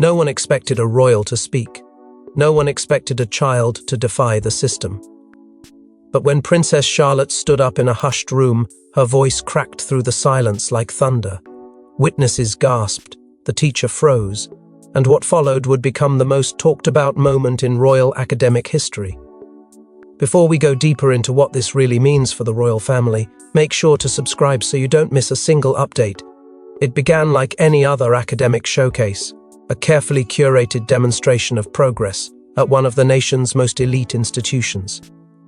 No one expected a royal to speak. No one expected a child to defy the system. But when Princess Charlotte stood up in a hushed room, her voice cracked through the silence like thunder. Witnesses gasped, the teacher froze, and what followed would become the most talked-about moment in royal academic history. Before we go deeper into what this really means for the royal family, make sure to subscribe so you don't miss a single update. It began like any other academic showcase, a carefully curated demonstration of progress at one of the nation's most elite institutions.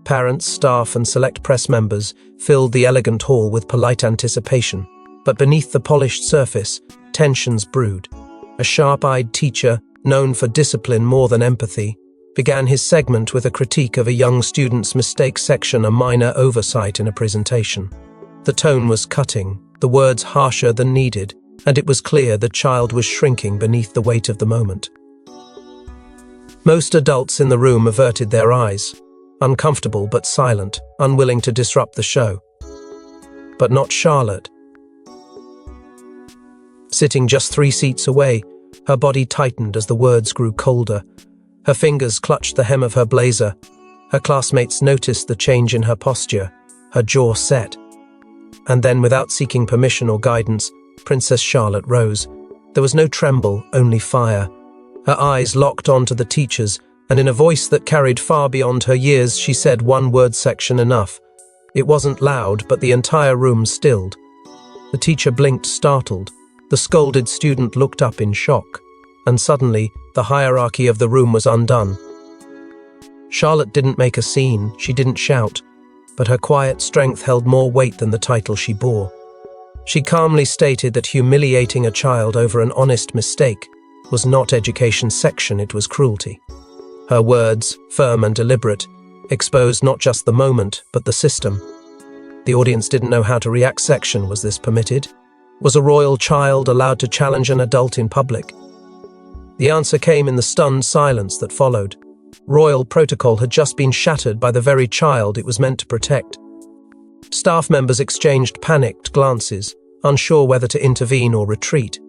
Parents, staff, and select press members filled the elegant hall with polite anticipation, but beneath the polished surface, tensions brewed. A sharp-eyed teacher, known for discipline more than empathy, began his segment with a critique of a young student's mistake section, a minor oversight in a presentation. The tone was cutting, the words harsher than needed, and it was clear the child was shrinking beneath the weight of the moment. Most adults in the room averted their eyes, uncomfortable but silent, unwilling to disrupt the show. But not Charlotte. Sitting just 3 seats away, her body tightened as the words grew colder. Her fingers clutched the hem of her blazer. Her classmates noticed the change in her posture, her jaw set. And then, without seeking permission or guidance, Princess Charlotte rose. There was no tremble, only fire. Her eyes locked onto the teacher's, and in a voice that carried far beyond her years, she said one word section enough. It wasn't loud, but the entire room stilled. The teacher blinked, startled. The scolded student looked up in shock. And suddenly, the hierarchy of the room was undone. Charlotte didn't make a scene, she didn't shout, but her quiet strength held more weight than the title she bore. She calmly stated that humiliating a child over an honest mistake was not education section, it was cruelty. Her words, firm and deliberate, exposed not just the moment, but the system. The audience didn't know how to react. Section, was this permitted? Was a royal child allowed to challenge an adult in public? The answer came in the stunned silence that followed. Royal protocol had just been shattered by the very child it was meant to protect. Staff members exchanged panicked glances, unsure whether to intervene or retreat.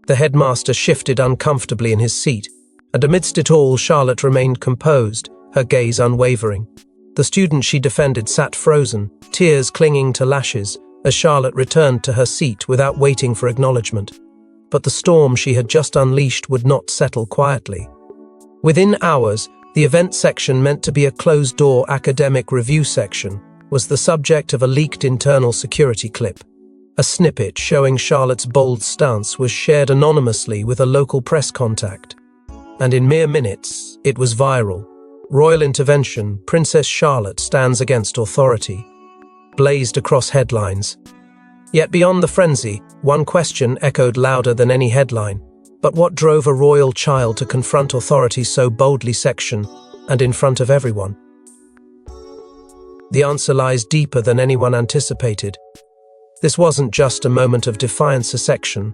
The headmaster shifted uncomfortably in his seat, and amidst it all, Charlotte remained composed, her gaze unwavering. The student she defended sat frozen, tears clinging to lashes, as Charlotte returned to her seat without waiting for acknowledgement. But the storm she had just unleashed would not settle quietly. Within hours, the event section, meant to be a closed-door academic review section, was the subject of a leaked internal security clip. A snippet showing Charlotte's bold stance was shared anonymously with a local press contact. And in mere minutes, it was viral. Royal intervention, Princess Charlotte stands against authority, blazed across headlines. Yet beyond the frenzy, one question echoed louder than any headline. But what drove a royal child to confront authority so boldly? Section, and in front of everyone? The answer lies deeper than anyone anticipated. This wasn't just a moment of defiance. Section.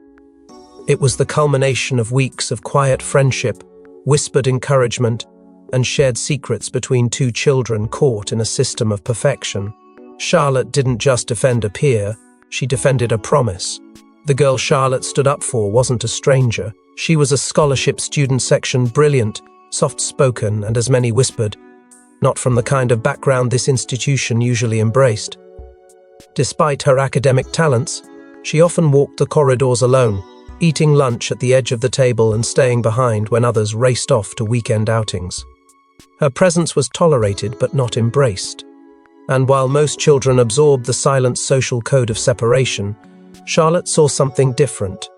It was the culmination of weeks of quiet friendship, whispered encouragement, and shared secrets between two children caught in a system of perfection. Charlotte didn't just defend a peer, she defended a promise. The girl Charlotte stood up for wasn't a stranger. She was a scholarship student. Section, brilliant, soft-spoken, and as many whispered, not from the kind of background this institution usually embraced. Despite her academic talents, she often walked the corridors alone, eating lunch at the edge of the table and staying behind when others raced off to weekend outings. Her presence was tolerated but not embraced. And while most children absorbed the silent social code of separation, Charlotte saw something different.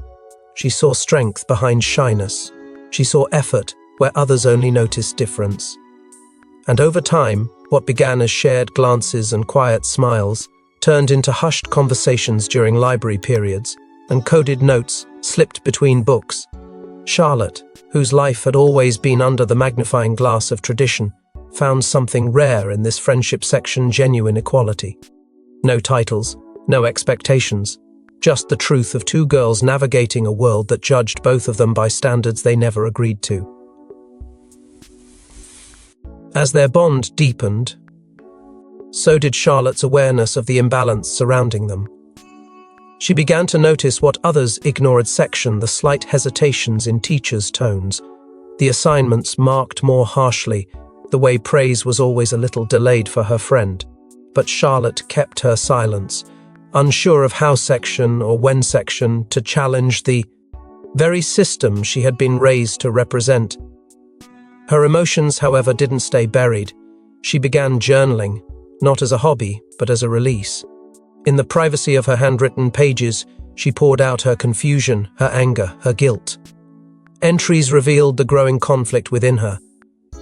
She saw strength behind shyness. She saw effort where others only noticed difference. And over time, what began as shared glances and quiet smiles turned into hushed conversations during library periods, and coded notes slipped between books. Charlotte, whose life had always been under the magnifying glass of tradition, found something rare in this friendship section: genuine equality. No titles, no expectations, just the truth of two girls navigating a world that judged both of them by standards they never agreed to. As their bond deepened, so did Charlotte's awareness of the imbalance surrounding them. She began to notice what others ignored: section, the slight hesitations in teachers' tones, the assignments marked more harshly, the way praise was always a little delayed for her friend. But Charlotte kept her silence, unsure of how section or when section to challenge the very system she had been raised to represent. Her emotions, however, didn't stay buried. She began journaling, not as a hobby, but as a release. In the privacy of her handwritten pages, she poured out her confusion, her anger, her guilt. Entries revealed the growing conflict within her.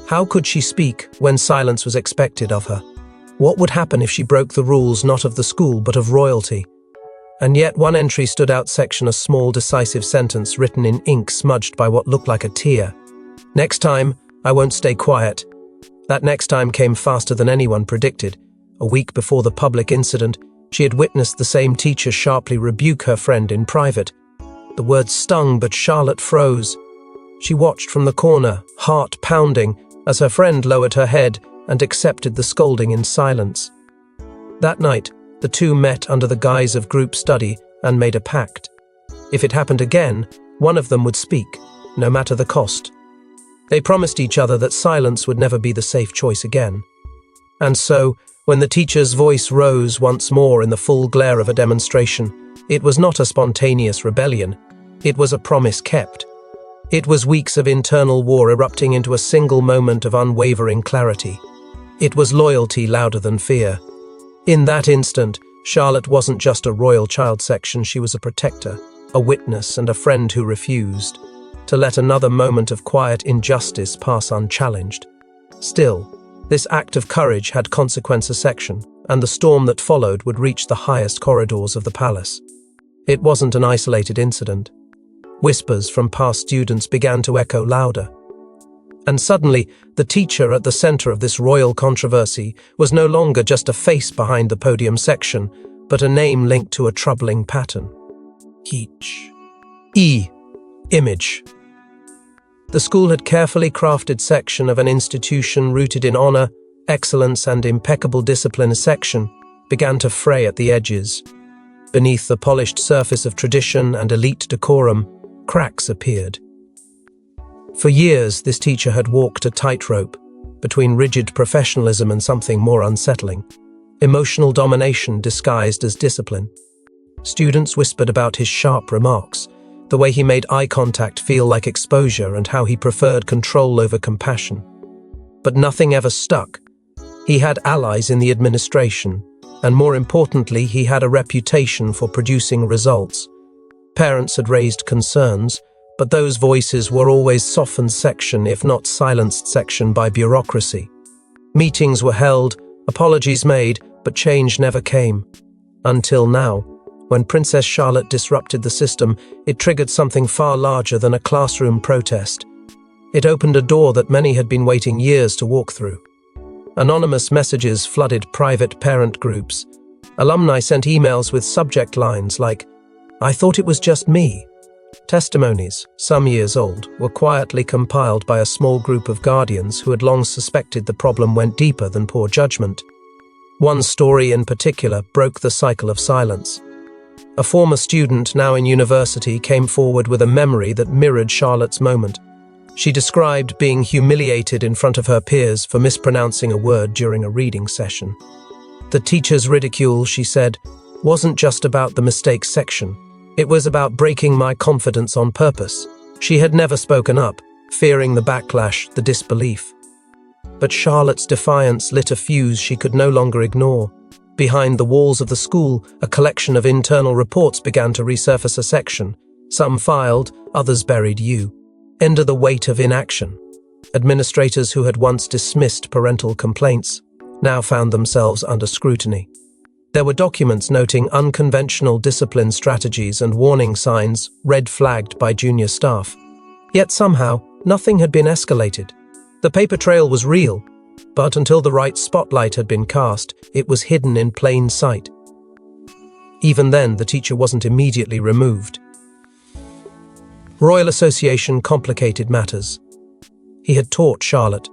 How could she speak when silence was expected of her? What would happen if she broke the rules not of the school but of royalty? And yet one entry stood out: section, a small decisive sentence written in ink smudged by what looked like a tear. Next time, I won't stay quiet. That next time came faster than anyone predicted. A week before the public incident, she had witnessed the same teacher sharply rebuke her friend in private. The words stung, but Charlotte froze. She watched from the corner, heart pounding, as her friend lowered her head and accepted the scolding in silence. That night, the two met under the guise of group study and made a pact. If it happened again, one of them would speak, no matter the cost. They promised each other that silence would never be the safe choice again. And so, when the teacher's voice rose once more in the full glare of a demonstration, it was not a spontaneous rebellion. It was a promise kept. It was weeks of internal war erupting into a single moment of unwavering clarity. It was loyalty louder than fear. In that instant, Charlotte wasn't just a royal child section, she was a protector, a witness, and a friend who refused to let another moment of quiet injustice pass unchallenged. Still, this act of courage had consequences: section, and the storm that followed would reach the highest corridors of the palace. It wasn't an isolated incident. Whispers from past students began to echo louder. And suddenly, the teacher at the center of this royal controversy was no longer just a face behind the podium: section, but a name linked to a troubling pattern. Image. The school had carefully crafted section of an institution rooted in honor, excellence, and impeccable discipline. Section began to fray at the edges. Beneath the polished surface of tradition and elite decorum, cracks appeared. For years, this teacher had walked a tightrope between rigid professionalism and something more unsettling: emotional domination disguised as discipline. Students whispered about his sharp remarks, the way he made eye contact feel like exposure, and how he preferred control over compassion. But nothing ever stuck. He had allies in the administration, and more importantly, he had a reputation for producing results. Parents had raised concerns, but those voices were always softened: section, if not silenced section, by bureaucracy. Meetings were held, apologies made, but change never came. Until now, when Princess Charlotte disrupted the system, it triggered something far larger than a classroom protest. It opened a door that many had been waiting years to walk through. Anonymous messages flooded private parent groups. Alumni sent emails with subject lines like, "I thought it was just me." Testimonies, some years old, were quietly compiled by a small group of guardians who had long suspected the problem went deeper than poor judgment. One story in particular broke the cycle of silence. A former student, now in university, came forward with a memory that mirrored Charlotte's moment. She described being humiliated in front of her peers for mispronouncing a word during a reading session. The teacher's ridicule, she said, wasn't just about the mistake: section. It was about breaking my confidence on purpose. She had never spoken up, fearing the backlash, the disbelief. But Charlotte's defiance lit a fuse she could no longer ignore. Behind the walls of the school, a collection of internal reports began to resurface: a section. Some filed, others buried. Under the weight of inaction. Administrators who had once dismissed parental complaints now found themselves under scrutiny. There were documents noting unconventional discipline strategies and warning signs red-flagged by junior staff. Yet somehow, nothing had been escalated. The paper trail was real, but until the right spotlight had been cast, it was hidden in plain sight. Even then, the teacher wasn't immediately removed. Royal association complicated matters. He had taught Charlotte.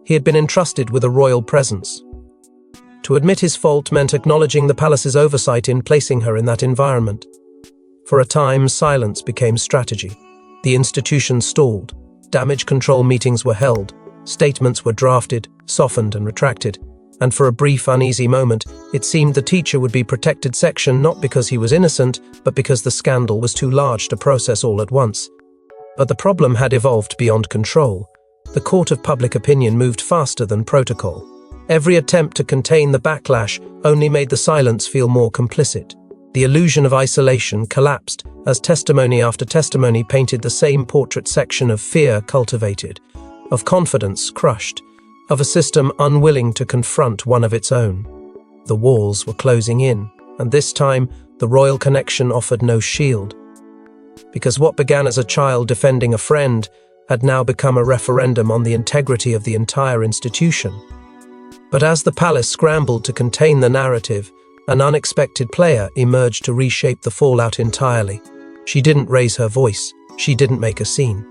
He had been entrusted with a royal presence. To admit his fault meant acknowledging the palace's oversight in placing her in that environment. For a time, silence became strategy. The institution stalled. Damage control meetings were held. Statements were drafted, softened and retracted. And for a brief, uneasy moment, it seemed the teacher would be protected section not because he was innocent, but because the scandal was too large to process all at once. But the problem had evolved beyond control. The court of public opinion moved faster than protocol. Every attempt to contain the backlash only made the silence feel more complicit. The illusion of isolation collapsed as testimony after testimony painted the same portrait section of fear cultivated, of confidence crushed, of a system unwilling to confront one of its own. The walls were closing in, and this time the royal connection offered no shield. Because what began as a child defending a friend had now become a referendum on the integrity of the entire institution. But as the palace scrambled to contain the narrative, an unexpected player emerged to reshape the fallout entirely. She didn't raise her voice, she didn't make a scene.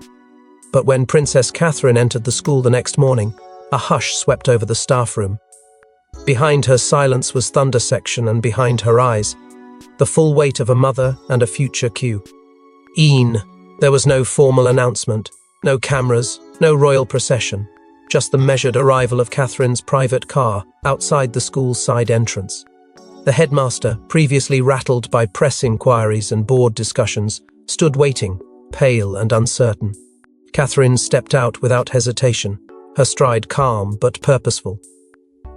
But when Princess Catherine entered the school the next morning, a hush swept over the staff room. Behind her silence was thunder section, and behind her eyes, the full weight of a mother and a future cue. There was no formal announcement, no cameras, no royal procession, just the measured arrival of Catherine's private car outside the school's side entrance. The headmaster, previously rattled by press inquiries and board discussions, stood waiting, pale and uncertain. Catherine stepped out without hesitation, her stride calm but purposeful.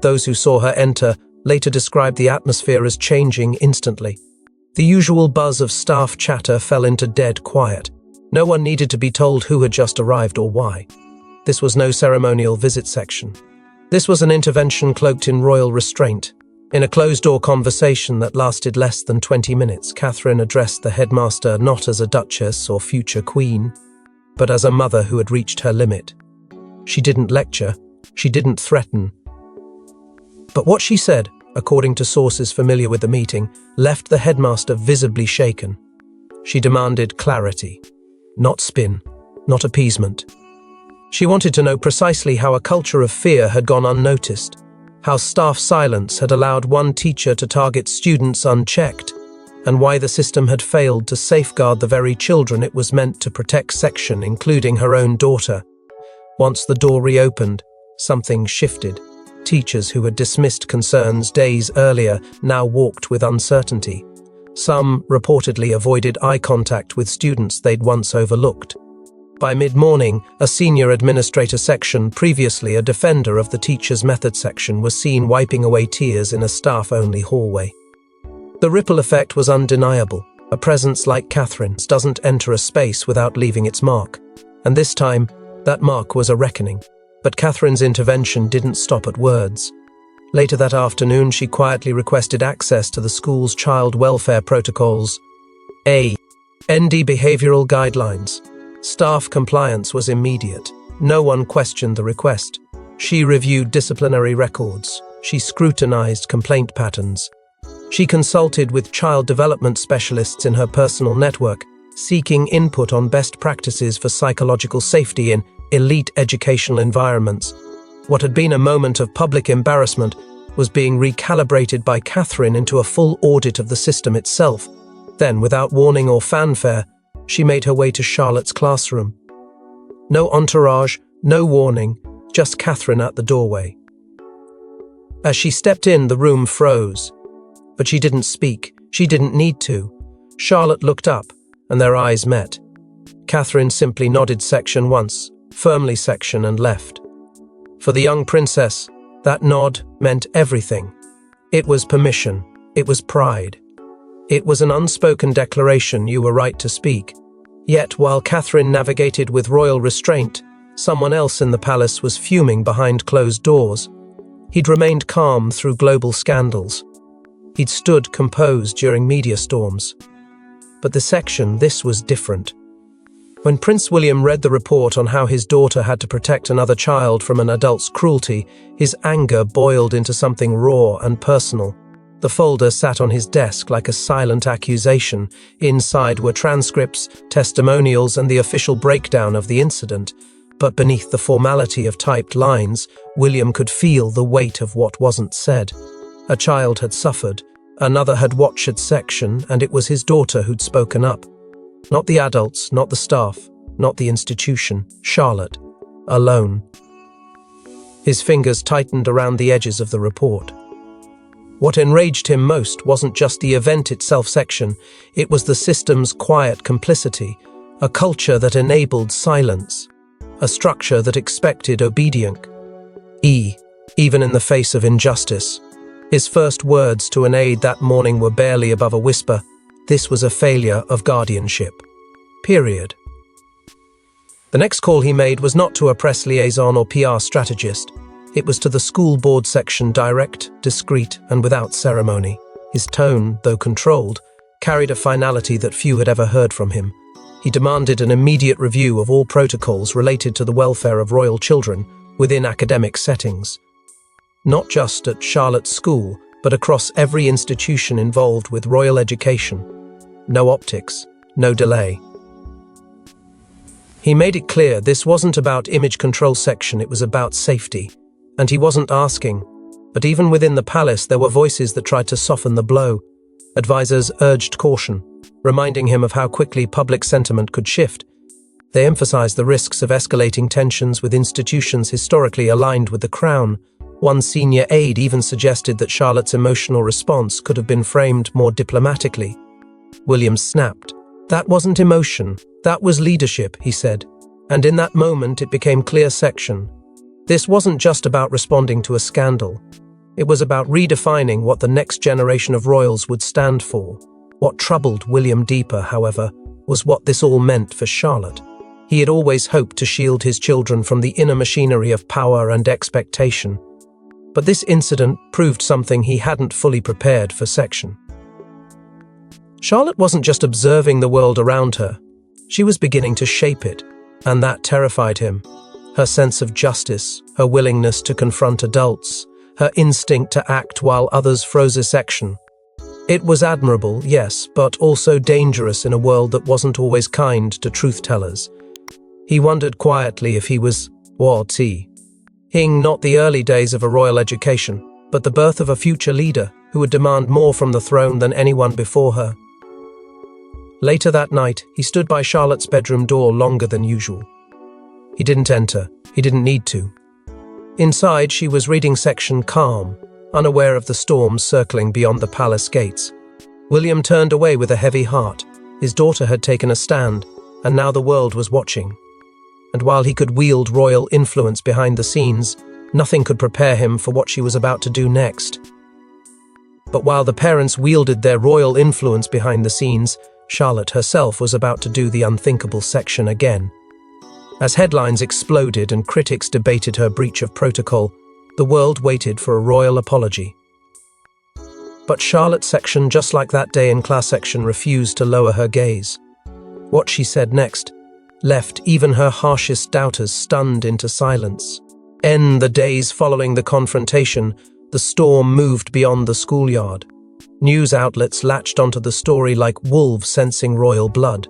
Those who saw her enter later described the atmosphere as changing instantly. The usual buzz of staff chatter fell into dead quiet. No one needed to be told who had just arrived or why. This was no ceremonial visit section. This was an intervention cloaked in royal restraint. In a closed-door conversation that lasted less than 20 minutes, Catherine addressed the headmaster not as a duchess or future queen, but as a mother who had reached her limit. She didn't lecture, she didn't threaten. But what she said, according to sources familiar with the meeting, left the headmaster visibly shaken. She demanded clarity, not spin, not appeasement. She wanted to know precisely how a culture of fear had gone unnoticed, how staff silence had allowed one teacher to target students unchecked, and why the system had failed to safeguard the very children it was meant to protect section, including her own daughter. Once the door reopened, something shifted. Teachers who had dismissed concerns days earlier now walked with uncertainty. Some reportedly avoided eye contact with students they'd once overlooked. By mid-morning, a senior administrator section, previously a defender of the teacher's method section, was seen wiping away tears in a staff-only hallway. The ripple effect was undeniable. A presence like Catherine's doesn't enter a space without leaving its mark. And this time, that mark was a reckoning. But Catherine's intervention didn't stop at words. Later that afternoon, she quietly requested access to the school's child welfare protocols. ND behavioral guidelines. Staff compliance was immediate. No one questioned the request. She reviewed disciplinary records. She scrutinized complaint patterns. She consulted with child development specialists in her personal network, seeking input on best practices for psychological safety in elite educational environments. What had been a moment of public embarrassment was being recalibrated by Catherine into a full audit of the system itself. Then, without warning or fanfare, she made her way to Charlotte's classroom. No entourage, no warning, just Catherine at the doorway. As she stepped in, the room froze. But she didn't speak. She didn't need to. Charlotte looked up, and their eyes met. Catherine simply nodded section once, firmly section, and left. For the young princess, that nod meant everything. It was permission. It was pride. It was an unspoken declaration you were right to speak. Yet, while Catherine navigated with royal restraint, someone else in the palace was fuming behind closed doors. He'd remained calm through global scandals. He'd stood composed during media storms. But the section, this was different. When Prince William read the report on how his daughter had to protect another child from an adult's cruelty, his anger boiled into something raw and personal. The folder sat on his desk like a silent accusation. Inside were transcripts, testimonials, and the official breakdown of the incident. But beneath the formality of typed lines, William could feel the weight of what wasn't said. A child had suffered, another had watched section, and it was his daughter who'd spoken up. Not the adults, not the staff, not the institution, Charlotte, alone. His fingers tightened around the edges of the report. What enraged him most wasn't just the event itself section, it was the system's quiet complicity, a culture that enabled silence, a structure that expected obedience. Even in the face of injustice. His first words to an aide that morning were barely above a whisper. This was a failure of guardianship. Period. The next call he made was not to a press liaison or PR strategist. It was to the school board section, direct, discreet, and without ceremony. His tone, though controlled, carried a finality that few had ever heard from him. He demanded an immediate review of all protocols related to the welfare of royal children within academic settings. Not just at Charlotte's school, but across every institution involved with royal education. No optics, no delay. He made it clear this wasn't about image control section, it was about safety. And he wasn't asking. But even within the palace, there were voices that tried to soften the blow. Advisors urged caution, reminding him of how quickly public sentiment could shift. They emphasized the risks of escalating tensions with institutions historically aligned with the crown. One senior aide even suggested that Charlotte's emotional response could have been framed more diplomatically. William snapped. That wasn't emotion, that was leadership, he said. And in that moment it became clear section. This wasn't just about responding to a scandal. It was about redefining what the next generation of royals would stand for. What troubled William deeper, however, was what this all meant for Charlotte. He had always hoped to shield his children from the inner machinery of power and expectation. But this incident proved something he hadn't fully prepared for section. Charlotte wasn't just observing the world around her. She was beginning to shape it, and that terrified him. Her sense of justice, her willingness to confront adults, her instinct to act while others froze section. It was admirable, yes, but also dangerous in a world that wasn't always kind to truth-tellers. He wondered quietly if he was watching not the early days of a royal education, but the birth of a future leader who would demand more from the throne than anyone before her. Later that night, he stood by Charlotte's bedroom door longer than usual. He didn't enter. He didn't need to. Inside, she was reading section calm, unaware of the storms circling beyond the palace gates. William turned away with a heavy heart. His daughter had taken a stand, and now the world was watching. And while he could wield royal influence behind the scenes, nothing could prepare him for what she was about to do next. But while the parents wielded their royal influence behind the scenes, Charlotte herself was about to do the unthinkable section again. As headlines exploded and critics debated her breach of protocol, the world waited for a royal apology. But Charlotte section, just like that day in class section, refused to lower her gaze. What she said next left even her harshest doubters stunned into silence. In the days following the confrontation, the storm moved beyond the schoolyard. News outlets latched onto the story like wolves sensing royal blood.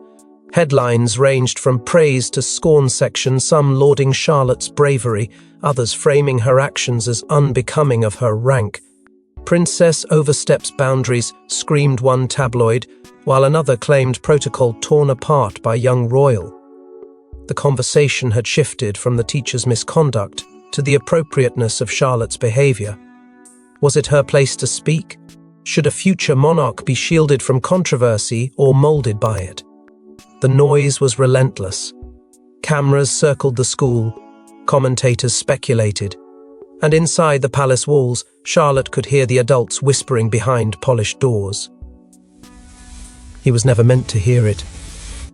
Headlines ranged from praise to scorn section, some lauding Charlotte's bravery, others framing her actions as unbecoming of her rank. Princess oversteps boundaries, screamed one tabloid, while another claimed protocol torn apart by young royal. The conversation had shifted from the teacher's misconduct to the appropriateness of Charlotte's behavior. Was it her place to speak? Should a future monarch be shielded from controversy or molded by it? The noise was relentless. Cameras circled the school, commentators speculated, and inside the palace walls, Charlotte could hear the adults whispering behind polished doors. He was never meant to hear it,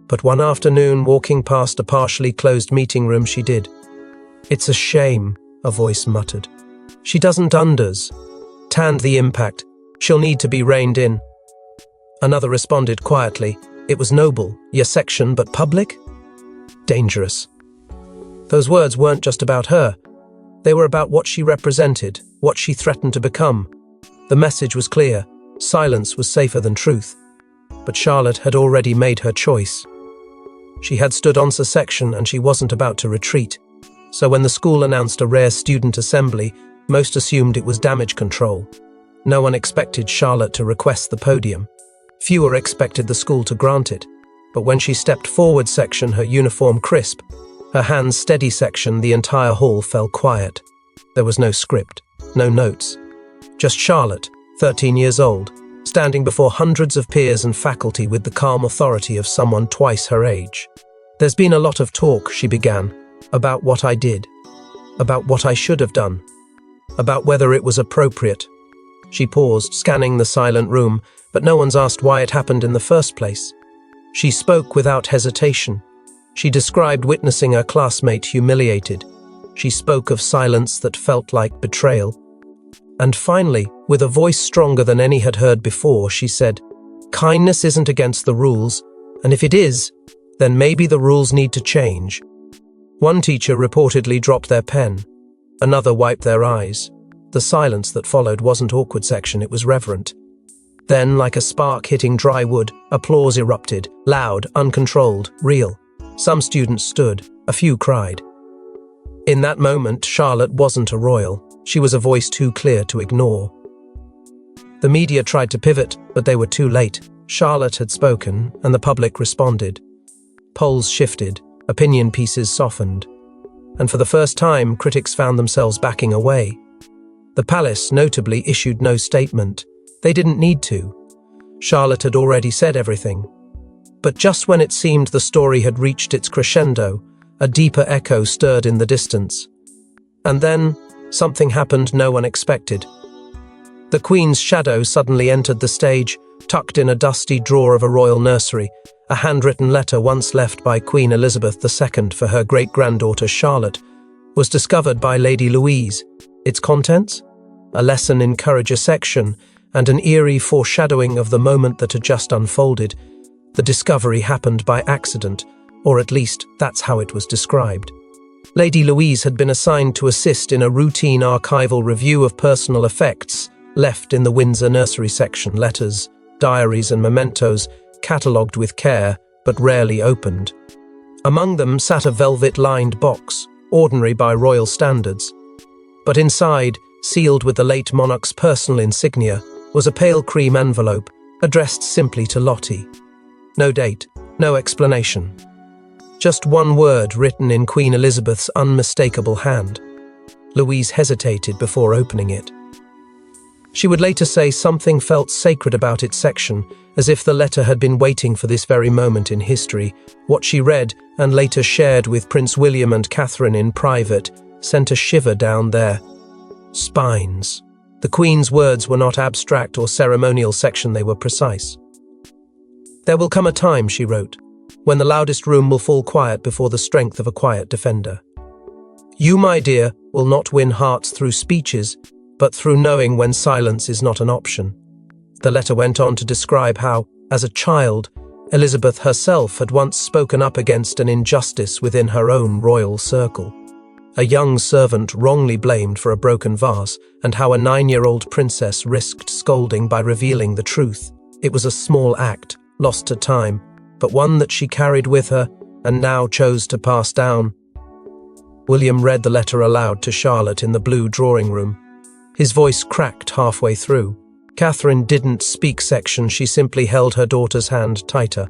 but one afternoon, walking past a partially closed meeting room, she did. "It's a shame," a voice muttered. "She doesn't understand the impact. She'll need to be reined in." Another responded quietly, "It was noble, your section, but public? Dangerous." Those words weren't just about her. They were about what she represented, what she threatened to become. The message was clear. Silence was safer than truth. But Charlotte had already made her choice. She had stood on section and she wasn't about to retreat. So when the school announced a rare student assembly, most assumed it was damage control. No one expected Charlotte to request the podium. Fewer expected the school to grant it. But when she stepped forward section, her uniform crisp, her hands steady section, the entire hall fell quiet. There was no script, no notes. Just Charlotte, 13 years old, standing before hundreds of peers and faculty with the calm authority of someone twice her age. "There's been a lot of talk," she began, "about what I did, about what I should have done, about whether it was appropriate." She paused, scanning the silent room, but no one's asked why it happened in the first place. She spoke without hesitation. She described witnessing her classmate humiliated. She spoke of silence that felt like betrayal. And finally, with a voice stronger than any had heard before, she said, "Kindness isn't against the rules, and if it is, then maybe the rules need to change." One teacher reportedly dropped their pen. Another wiped their eyes. The silence that followed wasn't awkward section, it was reverent. Then, like a spark hitting dry wood, applause erupted, loud, uncontrolled, real. Some students stood, a few cried. In that moment, Charlotte wasn't a royal. She was a voice too clear to ignore. The media tried to pivot, but they were too late. Charlotte had spoken, and the public responded. Polls shifted, opinion pieces softened. And for the first time, critics found themselves backing away. The palace, notably, issued no statement. They didn't need to. Charlotte had already said everything. But just when it seemed the story had reached its crescendo, a deeper echo stirred in the distance. And then, something happened no one expected. The Queen's shadow suddenly entered the stage, tucked in a dusty drawer of a royal nursery, a handwritten letter once left by Queen Elizabeth II for her great-granddaughter Charlotte, was discovered by Lady Louise. Its contents? A lesson in courage section, and an eerie foreshadowing of the moment that had just unfolded. The discovery happened by accident, or at least that's how it was described. Lady Louise had been assigned to assist in a routine archival review of personal effects left in the Windsor nursery section, letters, diaries and mementos, catalogued with care, but rarely opened. Among them sat a velvet-lined box, ordinary by royal standards. But inside, sealed with the late monarch's personal insignia, was a pale cream envelope, addressed simply to Lottie. No date, no explanation. Just one word written in Queen Elizabeth's unmistakable hand. Louise hesitated before opening it. She would later say something felt sacred about its section, as if the letter had been waiting for this very moment in history. What she read, and later shared with Prince William and Catherine in private, sent a shiver down their spines. The Queen's words were not abstract or ceremonial section, they were precise. "There will come a time," she wrote, "when the loudest room will fall quiet before the strength of a quiet defender. You, my dear, will not win hearts through speeches, but through knowing when silence is not an option." The letter went on to describe how, as a child, Elizabeth herself had once spoken up against an injustice within her own royal circle. A young servant wrongly blamed for a broken vase, and how a 9-year-old princess risked scolding by revealing the truth. It was a small act, lost to time, but one that she carried with her and now chose to pass down. William read the letter aloud to Charlotte in the blue drawing room. His voice cracked halfway through. Catherine didn't speak section, she simply held her daughter's hand tighter.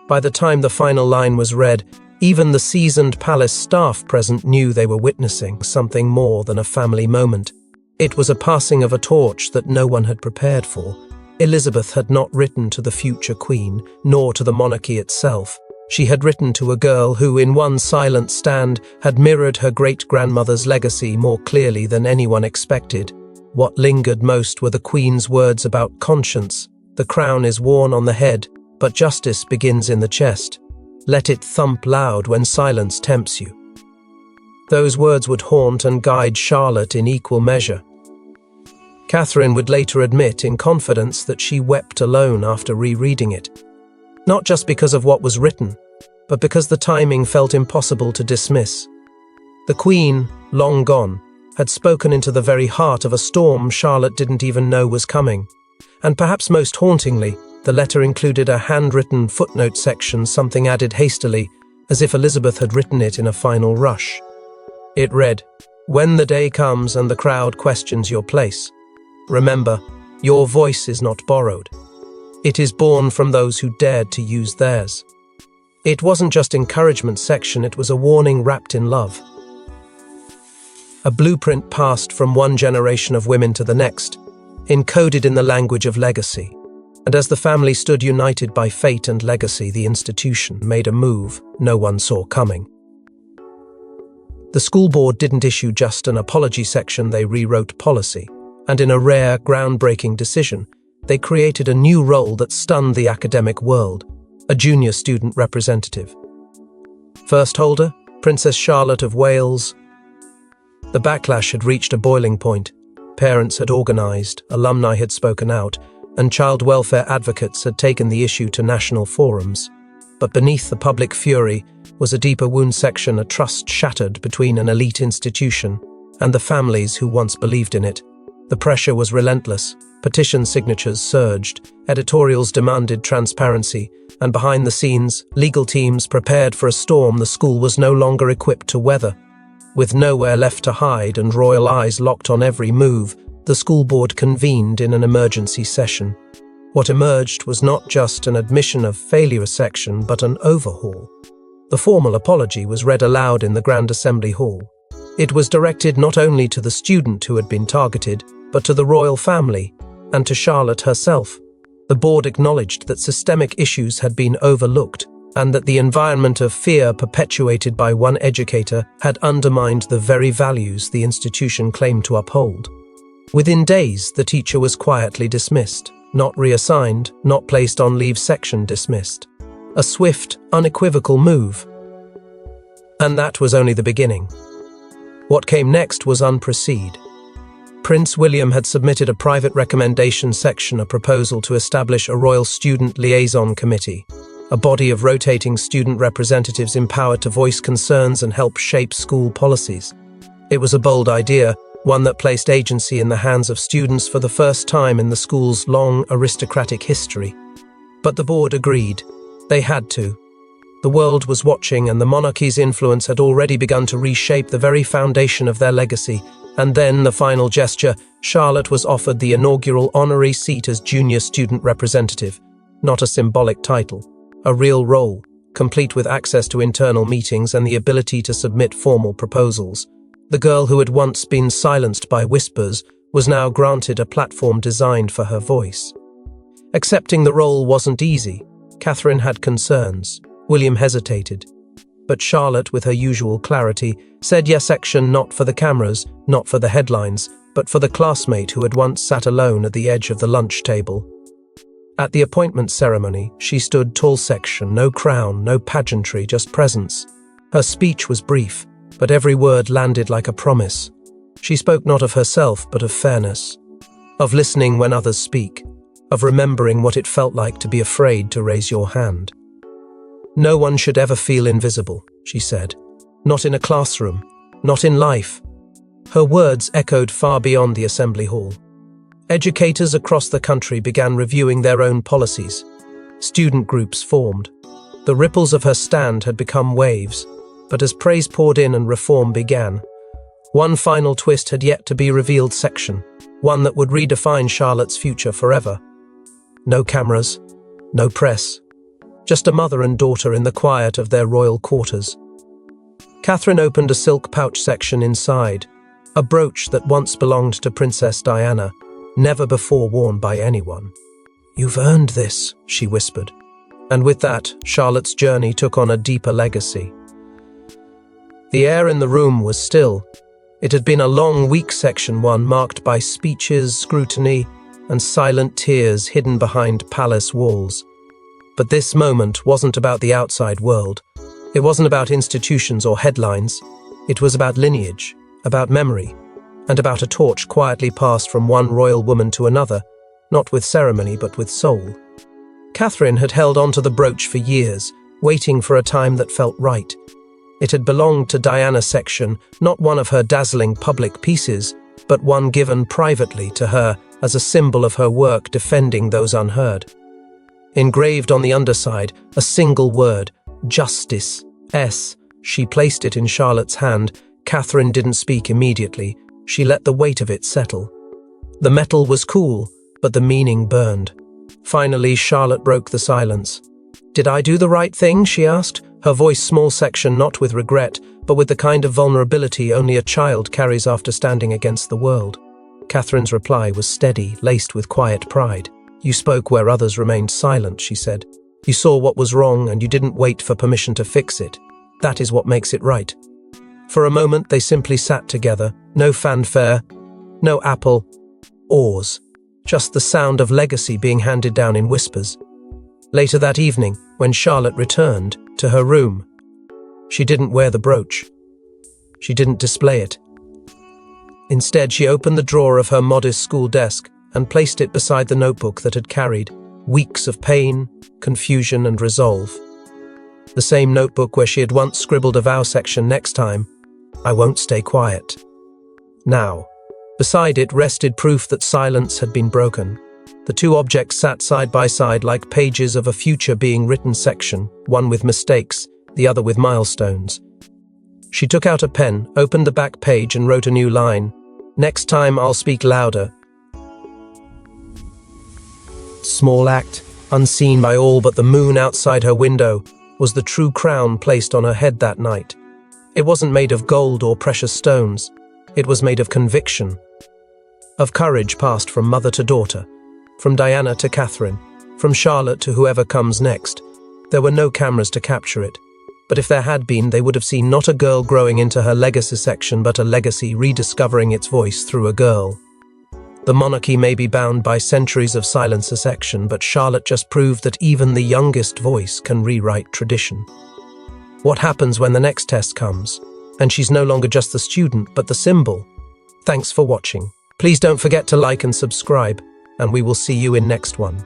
By the time the final line was read, even the seasoned palace staff present knew they were witnessing something more than a family moment. It was a passing of a torch that no one had prepared for. Elizabeth had not written to the future queen, nor to the monarchy itself. She had written to a girl who, in one silent stand, had mirrored her great-grandmother's legacy more clearly than anyone expected. What lingered most were the Queen's words about conscience. The crown is worn on the head, but justice begins in the chest. Let it thump loud when silence tempts you. Those words would haunt and guide Charlotte in equal measure. Catherine would later admit in confidence that she wept alone after rereading it. Not just because of what was written, but because the timing felt impossible to dismiss. The Queen, long gone, had spoken into the very heart of a storm Charlotte didn't even know was coming. And perhaps most hauntingly, the letter included a handwritten footnote section, something added hastily, as if Elizabeth had written it in a final rush. It read, "When the day comes and the crowd questions your place, Remember, your voice is not borrowed. It is born from those who dared to use theirs. It wasn't just encouragement section, it was a warning wrapped in love. A blueprint passed from one generation of women to the next, encoded in the language of legacy. And as the family stood united by fate and legacy, the institution made a move no one saw coming. The school board didn't issue just an apology section, they rewrote policy. And in a rare, groundbreaking decision, they created a new role that stunned the academic world, a junior student representative. First holder, Princess Charlotte of Wales. The backlash had reached a boiling point. Parents had organised, alumni had spoken out, and child welfare advocates had taken the issue to national forums. But beneath the public fury was a deeper wound section, a trust shattered between an elite institution and the families who once believed in it. The pressure was relentless. Petition signatures surged, editorials demanded transparency, and behind the scenes, legal teams prepared for a storm the school was no longer equipped to weather. With nowhere left to hide and royal eyes locked on every move, the school board convened in an emergency session. What emerged was not just an admission of failure section, but an overhaul. The formal apology was read aloud in the Grand Assembly Hall. It was directed not only to the student who had been targeted, but to the royal family and to Charlotte herself. The board acknowledged that systemic issues had been overlooked and that the environment of fear perpetuated by one educator had undermined the very values the institution claimed to uphold. Within days, the teacher was quietly dismissed, not reassigned, not placed on leave section, dismissed. A swift, unequivocal move. And that was only the beginning. What came next was unprecedented. Prince William had submitted a private recommendation section, a proposal to establish a Royal Student Liaison Committee, a body of rotating student representatives empowered to voice concerns and help shape school policies. It was a bold idea, one that placed agency in the hands of students for the first time in the school's long aristocratic history. But the board agreed. They had to. The world was watching, and the monarchy's influence had already begun to reshape the very foundation of their legacy. And then, the final gesture, Charlotte was offered the inaugural honorary seat as junior student representative. Not a symbolic title, a real role, complete with access to internal meetings and the ability to submit formal proposals. The girl who had once been silenced by whispers was now granted a platform designed for her voice. Accepting the role wasn't easy. Catherine had concerns. William hesitated. But Charlotte, with her usual clarity, said yes. Section not for the cameras, not for the headlines, but for the classmate who had once sat alone at the edge of the lunch table. At the appointment ceremony, she stood tall. Section, no crown, no pageantry, just presence. Her speech was brief, but every word landed like a promise. She spoke not of herself, but of fairness, of listening when others speak, of remembering what it felt like to be afraid to raise your hand. No one should ever feel invisible, she said. Not in a classroom, not in life. Her words echoed far beyond the assembly hall. Educators across the country began reviewing their own policies. Student groups formed. The ripples of her stand had become waves, but as praise poured in and reform began, one final twist had yet to be revealed. Section, one that would redefine Charlotte's future forever. No cameras, no press. Just a mother and daughter in the quiet of their royal quarters. Catherine opened a silk pouch. Section inside, a brooch that once belonged to Princess Diana, never before worn by anyone. "You've earned this," she whispered. And with that, Charlotte's journey took on a deeper legacy. The air in the room was still. It had been a long week. Section 1, marked by speeches, scrutiny, and silent tears hidden behind palace walls. But this moment wasn't about the outside world. It wasn't about institutions or headlines. It was about lineage, about memory, and about a torch quietly passed from one royal woman to another, not with ceremony but with soul. Catherine had held onto the brooch for years, waiting for a time that felt right. It had belonged to Diana. Section, not one of her dazzling public pieces, but one given privately to her as a symbol of her work defending those unheard. Engraved on the underside, a single word, justice, S. She placed it in Charlotte's hand. Catherine didn't speak immediately. She let the weight of it settle. The metal was cool, but the meaning burned. Finally, Charlotte broke the silence. "Did I do the right thing?" she asked, her voice small section not with regret, but with the kind of vulnerability only a child carries after standing against the world. Catherine's reply was steady, laced with quiet pride. "You spoke where others remained silent," she said. "You saw what was wrong and you didn't wait for permission to fix it. That is what makes it right." For a moment they simply sat together, no fanfare, no apple, oars, just the sound of legacy being handed down in whispers. Later that evening, when Charlotte returned to her room, she didn't wear the brooch. She didn't display it. Instead, she opened the drawer of her modest school desk and placed it beside the notebook that had carried weeks of pain, confusion, and resolve. The same notebook where she had once scribbled a vow section: "Next time, I won't stay quiet." Now, beside it rested proof that silence had been broken. The two objects sat side by side like pages of a future being written section, one with mistakes, the other with milestones. She took out a pen, opened the back page, and wrote a new line. "Next time I'll speak louder." Small act, unseen by all but the moon outside her window, was the true crown placed on her head that night. It wasn't made of gold or precious stones. It was made of conviction, of courage passed from mother to daughter, from Diana to Catherine, from Charlotte to whoever comes next. There were no cameras to capture it, but if there had been, they would have seen not a girl growing into her legacy section, but a legacy rediscovering its voice through a girl. The monarchy may be bound by centuries of silence section, but Charlotte just proved that even the youngest voice can rewrite tradition. What happens when the next test comes, and she's no longer just the student, but the symbol? Thanks for watching. Please don't forget to like and subscribe, and we will see you in next one.